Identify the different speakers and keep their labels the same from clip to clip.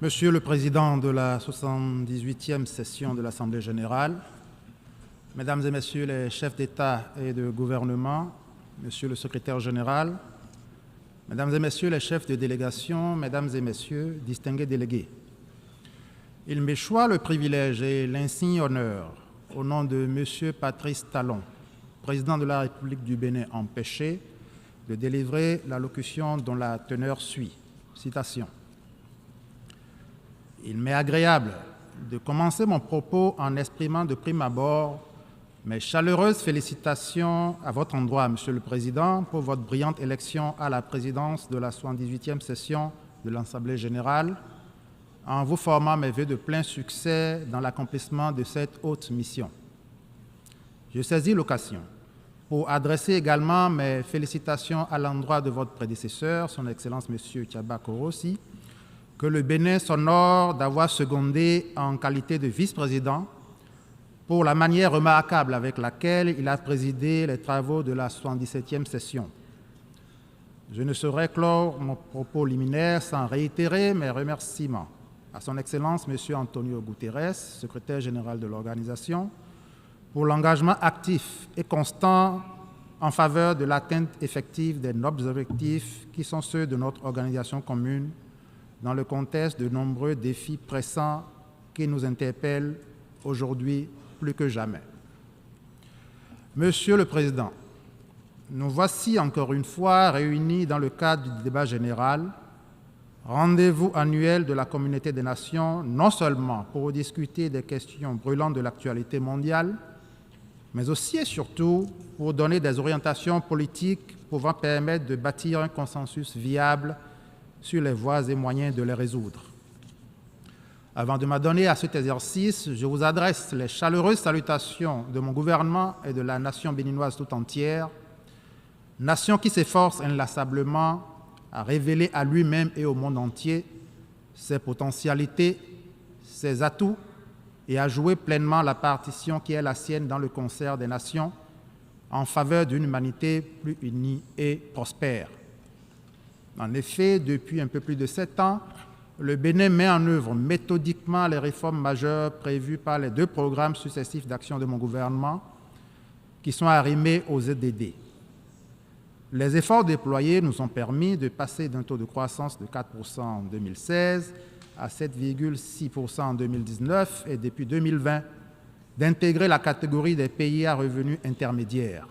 Speaker 1: Monsieur le Président de la 78e session de l'Assemblée générale, Mesdames et Messieurs les chefs d'État et de gouvernement, Monsieur le Secrétaire général, Mesdames et Messieurs les chefs de délégation, Mesdames et Messieurs, distingués délégués, il m'échoit le privilège et l'insigne honneur, au nom de Monsieur Patrice Talon, Président de la République du Bénin empêché, de délivrer l'allocution dont la teneur suit. Citation. Il m'est agréable de commencer mon propos en exprimant de prime abord mes chaleureuses félicitations à votre endroit, Monsieur le Président, pour votre brillante élection à la présidence de la 78e session de l'Assemblée générale, en vous formant mes vœux de plein succès dans l'accomplissement de cette haute mission. Je saisis l'occasion pour adresser également mes félicitations à l'endroit de votre prédécesseur, Son Excellence M. Thiaba Korossi, que le Bénin s'honore d'avoir secondé en qualité de vice-président pour la manière remarquable avec laquelle il a présidé les travaux de la 77e session. Je ne saurais clore mon propos liminaire sans réitérer mes remerciements à Son Excellence M. Antonio Guterres, secrétaire général de l'organisation, pour l'engagement actif et constant en faveur de l'atteinte effective des nobles objectifs qui sont ceux de notre organisation commune dans le contexte de nombreux défis pressants qui nous interpellent aujourd'hui plus que jamais. Monsieur le Président, nous voici encore une fois réunis dans le cadre du débat général, rendez-vous annuel de la Communauté des Nations, non seulement pour discuter des questions brûlantes de l'actualité mondiale, mais aussi et surtout pour donner des orientations politiques pouvant permettre de bâtir un consensus viable sur les voies et moyens de les résoudre. Avant de m'adonner à cet exercice, je vous adresse les chaleureuses salutations de mon gouvernement et de la nation béninoise tout entière, nation qui s'efforce inlassablement à révéler à lui-même et au monde entier ses potentialités, ses atouts et à jouer pleinement la partition qui est la sienne dans le concert des nations en faveur d'une humanité plus unie et prospère. En effet, depuis un peu plus de 7 ans, le Bénin met en œuvre méthodiquement les réformes majeures prévues par les 2 programmes successifs d'action de mon gouvernement qui sont arrimés aux ZDD. Les efforts déployés nous ont permis de passer d'un taux de croissance de 4% en 2016 à 7,6% en 2019 et depuis 2020, d'intégrer la catégorie des pays à revenus intermédiaires.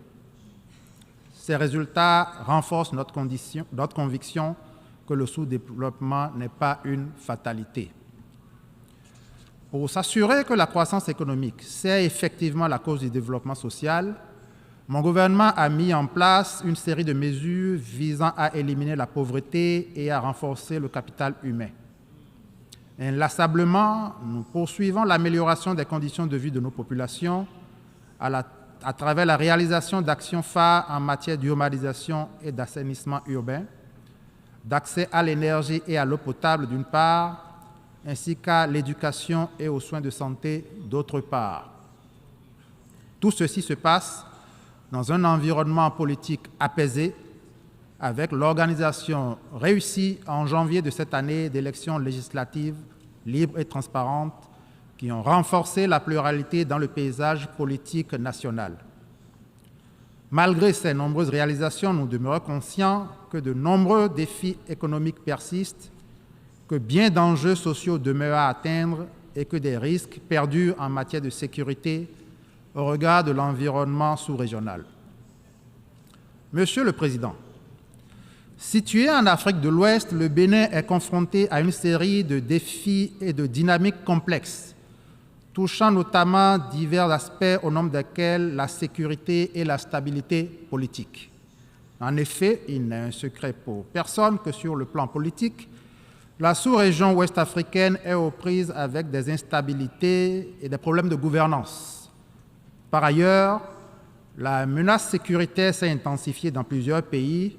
Speaker 1: Ces résultats renforcent notre conviction que le sous-développement n'est pas une fatalité. Pour s'assurer que la croissance économique sert effectivement la cause du développement social, mon gouvernement a mis en place une série de mesures visant à éliminer la pauvreté et à renforcer le capital humain. Inlassablement, nous poursuivons l'amélioration des conditions de vie de nos populations à travers la réalisation d'actions phares en matière d'urbanisation et d'assainissement urbain, d'accès à l'énergie et à l'eau potable d'une part, ainsi qu'à l'éducation et aux soins de santé d'autre part. Tout ceci se passe dans un environnement politique apaisé, avec l'organisation réussie en janvier de cette année d'élections législatives libres et transparentes qui ont renforcé la pluralité dans le paysage politique national. Malgré ces nombreuses réalisations, nous demeurons conscients que de nombreux défis économiques persistent, que bien d'enjeux sociaux demeurent à atteindre et que des risques perdurent en matière de sécurité au regard de l'environnement sous-régional. Monsieur le Président, situé en Afrique de l'Ouest, le Bénin est confronté à une série de défis et de dynamiques complexes, touchant notamment divers aspects au nombre desquels la sécurité et la stabilité politique. En effet, il n'est un secret pour personne que sur le plan politique, la sous-région ouest-africaine est aux prises avec des instabilités et des problèmes de gouvernance. Par ailleurs, la menace sécuritaire s'est intensifiée dans plusieurs pays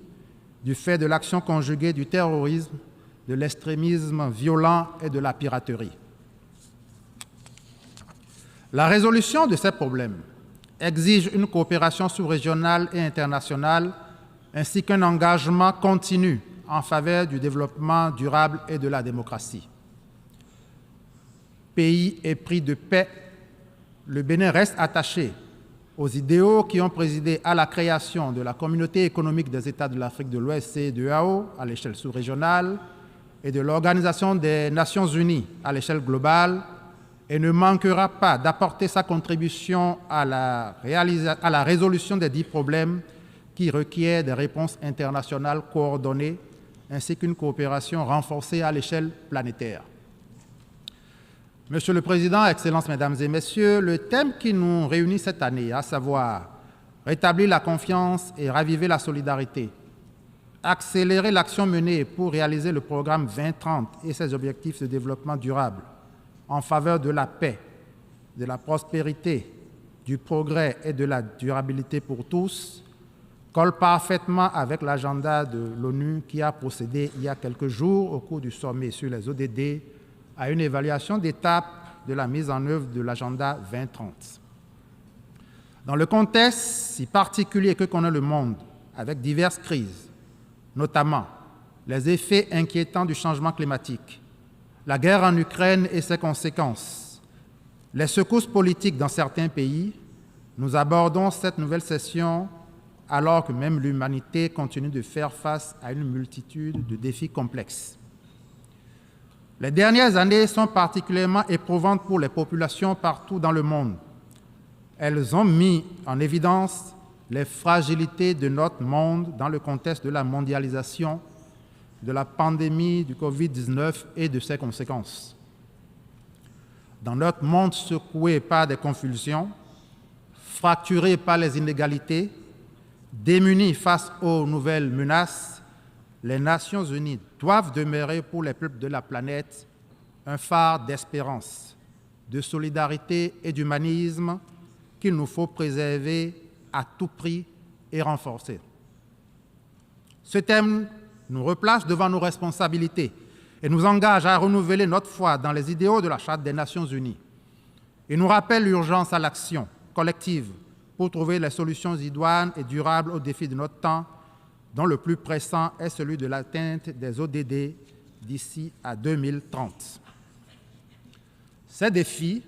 Speaker 1: du fait de l'action conjuguée du terrorisme, de l'extrémisme violent et de la piraterie. La résolution de ces problèmes exige une coopération sous-régionale et internationale ainsi qu'un engagement continu en faveur du développement durable et de la démocratie. pays épris de paix, le Bénin reste attaché aux idéaux qui ont présidé à la création de la Communauté économique des États de l'Afrique de l'Ouest, CEDEAO, à l'échelle sous-régionale, et de l'Organisation des Nations Unies à l'échelle globale, et ne manquera pas d'apporter sa contribution à la résolution des 10 problèmes qui requièrent des réponses internationales coordonnées, ainsi qu'une coopération renforcée à l'échelle planétaire. Monsieur le Président, Excellences, Mesdames et Messieurs, le thème qui nous réunit cette année, à savoir rétablir la confiance et raviver la solidarité, accélérer l'action menée pour réaliser le programme 2030 et ses objectifs de développement durable en faveur de la paix, de la prospérité, du progrès et de la durabilité pour tous, colle parfaitement avec l'agenda de l'ONU qui a procédé il y a quelques jours au cours du sommet sur les ODD à une évaluation d'étape de la mise en œuvre de l'agenda 2030. Dans le contexte si particulier que connaît le monde, avec diverses crises, notamment les effets inquiétants du changement climatique, la guerre en Ukraine et ses conséquences, les secousses politiques dans certains pays, nous abordons cette nouvelle session alors que même l'humanité continue de faire face à une multitude de défis complexes. Les dernières années sont particulièrement éprouvantes pour les populations partout dans le monde. Elles ont mis en évidence les fragilités de notre monde dans le contexte de la mondialisation, de la pandémie du Covid-19 et de ses conséquences. Dans notre monde secoué par des convulsions, fracturé par les inégalités, démunis face aux nouvelles menaces, les Nations Unies doivent demeurer pour les peuples de la planète un phare d'espérance, de solidarité et d'humanisme qu'il nous faut préserver à tout prix et renforcer. Ce thème nous replace devant nos responsabilités et nous engage à renouveler notre foi dans les idéaux de la Charte des Nations Unies. Il nous rappelle l'urgence à l'action collective pour trouver les solutions idoines et durables aux défis de notre temps, dont le plus pressant est celui de l'atteinte des ODD d'ici à 2030. Ces défis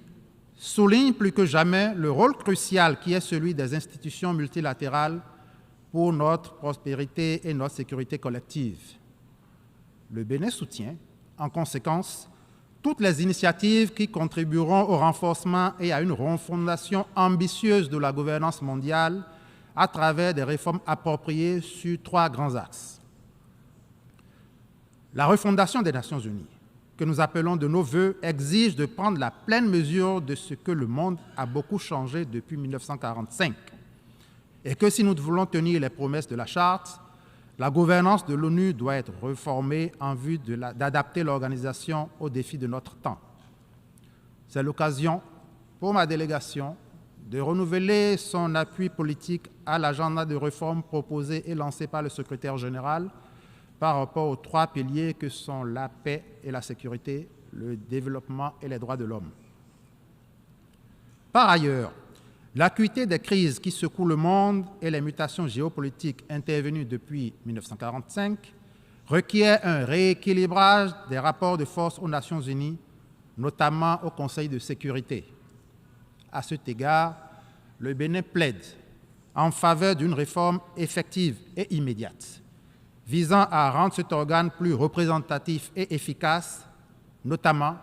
Speaker 1: soulignent plus que jamais le rôle crucial qui est celui des institutions multilatérales pour notre prospérité et notre sécurité collective. Le Bénin soutient, en conséquence, toutes les initiatives qui contribueront au renforcement et à une refondation ambitieuse de la gouvernance mondiale à travers des réformes appropriées sur 3 grands axes. La refondation des Nations Unies, que nous appelons de nos vœux, exige de prendre la pleine mesure de ce que le monde a beaucoup changé depuis 1945 et que si nous voulons tenir les promesses de la Charte, la gouvernance de l'ONU doit être réformée en vue d'adapter l'organisation aux défis de notre temps. C'est l'occasion pour ma délégation de renouveler son appui politique à l'agenda de réforme proposé et lancé par le secrétaire général par rapport aux 3 piliers que sont la paix et la sécurité, le développement et les droits de l'homme. Par ailleurs, l'acuité des crises qui secouent le monde et les mutations géopolitiques intervenues depuis 1945 requiert un rééquilibrage des rapports de force aux Nations Unies, notamment au Conseil de sécurité. À cet égard, le Bénin plaide en faveur d'une réforme effective et immédiate, visant à rendre cet organe plus représentatif et efficace, notamment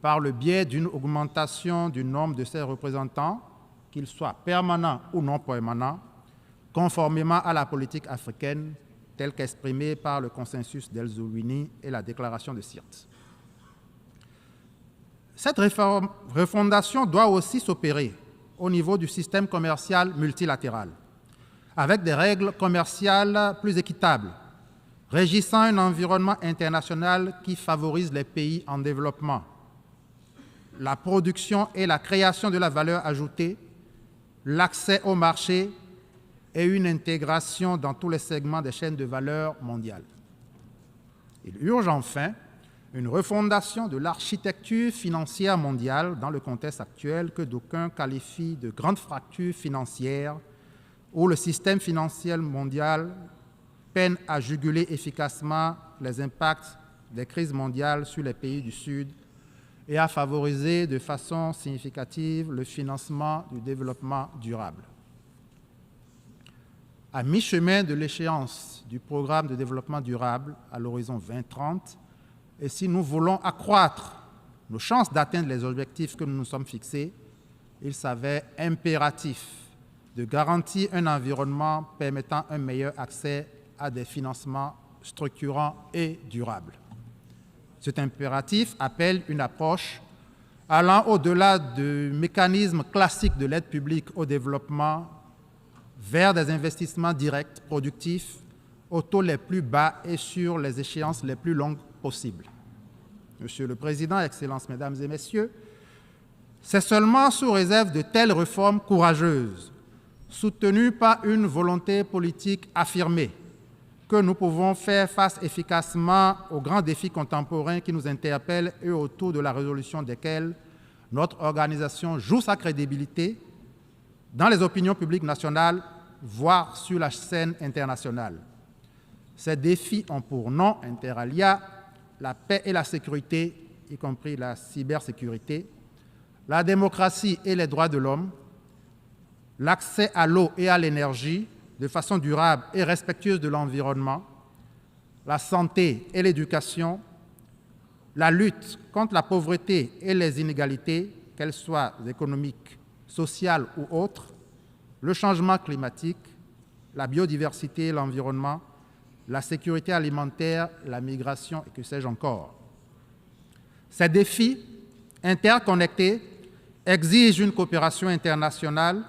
Speaker 1: par le biais d'une augmentation du nombre de ses représentants, qu'ils soient permanents ou non permanents, conformément à la politique africaine telle qu'exprimée par le consensus d'El-Zouini et la déclaration de Sirte. Cette refondation doit aussi s'opérer au niveau du système commercial multilatéral, avec des règles commerciales plus équitables, régissant un environnement international qui favorise les pays en développement, la production et la création de la valeur ajoutée, l'accès au marché et une intégration dans tous les segments des chaînes de valeur mondiales. Il urge enfin une refondation de l'architecture financière mondiale dans le contexte actuel que d'aucuns qualifient de grande fracture financière, où le système financier mondial peine à juguler efficacement les impacts des crises mondiales sur les pays du Sud et à favoriser de façon significative le financement du développement durable. À mi-chemin de l'échéance du programme de développement durable à l'horizon 2030, et si nous voulons accroître nos chances d'atteindre les objectifs que nous nous sommes fixés, il s'avère impératif de garantir un environnement permettant un meilleur accès à des financements structurants et durables. Cet impératif appelle une approche allant au-delà du mécanisme classique de l'aide publique au développement vers des investissements directs, productifs, aux taux les plus bas et sur les échéances les plus longues possibles. Monsieur le Président, Excellences, Mesdames et Messieurs, c'est seulement sous réserve de telles réformes courageuses, soutenues par une volonté politique affirmée, que nous pouvons faire face efficacement aux grands défis contemporains qui nous interpellent et autour de la résolution desquels notre organisation joue sa crédibilité dans les opinions publiques nationales, voire sur la scène internationale. Ces défis ont pour nom, inter alia, la paix et la sécurité, y compris la cybersécurité, la démocratie et les droits de l'homme, l'accès à l'eau et à l'énergie de façon durable et respectueuse de l'environnement, la santé et l'éducation, la lutte contre la pauvreté et les inégalités, qu'elles soient économiques, sociales ou autres, le changement climatique, la biodiversité et l'environnement, la sécurité alimentaire, la migration et que sais-je encore. Ces défis interconnectés exigent une coopération internationale,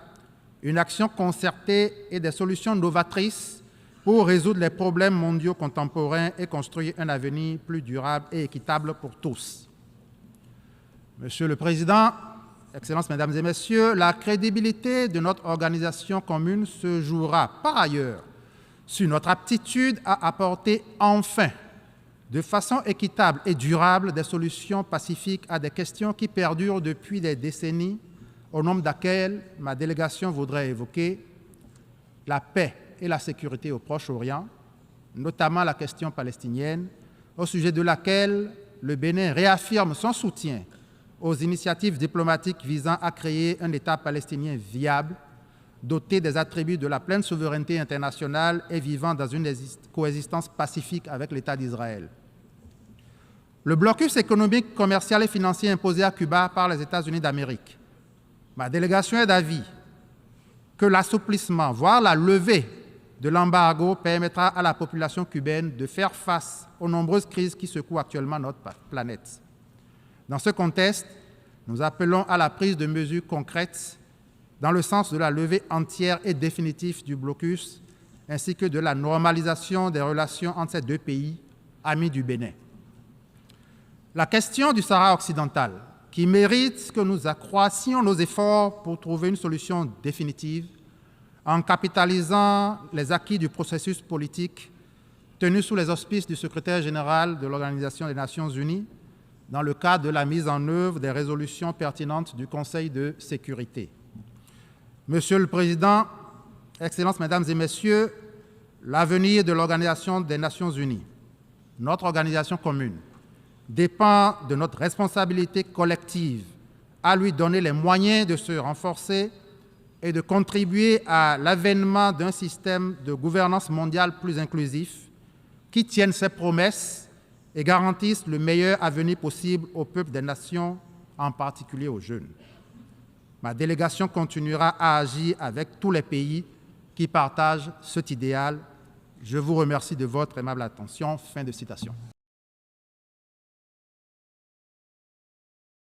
Speaker 1: une action concertée et des solutions novatrices pour résoudre les problèmes mondiaux contemporains et construire un avenir plus durable et équitable pour tous. Monsieur le Président, Excellences, Mesdames et Messieurs, la crédibilité de notre organisation commune se jouera par ailleurs sur notre aptitude à apporter enfin, de façon équitable et durable, des solutions pacifiques à des questions qui perdurent depuis des décennies, au nombre desquelles ma délégation voudrait évoquer la paix et la sécurité au Proche-Orient, notamment la question palestinienne, au sujet de laquelle le Bénin réaffirme son soutien aux initiatives diplomatiques visant à créer un État palestinien viable, doté des attributs de la pleine souveraineté internationale et vivant dans une coexistence pacifique avec l'État d'Israël. Le blocus économique, commercial et financier imposé à Cuba par les États-Unis d'Amérique. Ma délégation est d'avis que l'assouplissement, voire la levée de l'embargo permettra à la population cubaine de faire face aux nombreuses crises qui secouent actuellement notre planète. Dans ce contexte, nous appelons à la prise de mesures concrètes dans le sens de la levée entière et définitive du blocus, ainsi que de la normalisation des relations entre ces deux pays, amis du Bénin. La question du Sahara occidental, qui mérite que nous accroissions nos efforts pour trouver une solution définitive, en capitalisant les acquis du processus politique tenu sous les auspices du secrétaire général de l'Organisation des Nations Unies, dans le cadre de la mise en œuvre des résolutions pertinentes du Conseil de sécurité. Monsieur le Président, Excellences, Mesdames et Messieurs, l'avenir de l'Organisation des Nations Unies, notre organisation commune, dépend de notre responsabilité collective à lui donner les moyens de se renforcer et de contribuer à l'avènement d'un système de gouvernance mondiale plus inclusif qui tienne ses promesses et garantisse le meilleur avenir possible aux peuples des nations, en particulier aux jeunes. Ma délégation continuera à agir avec tous les pays qui partagent cet idéal. Je vous remercie de votre aimable attention. Fin de citation.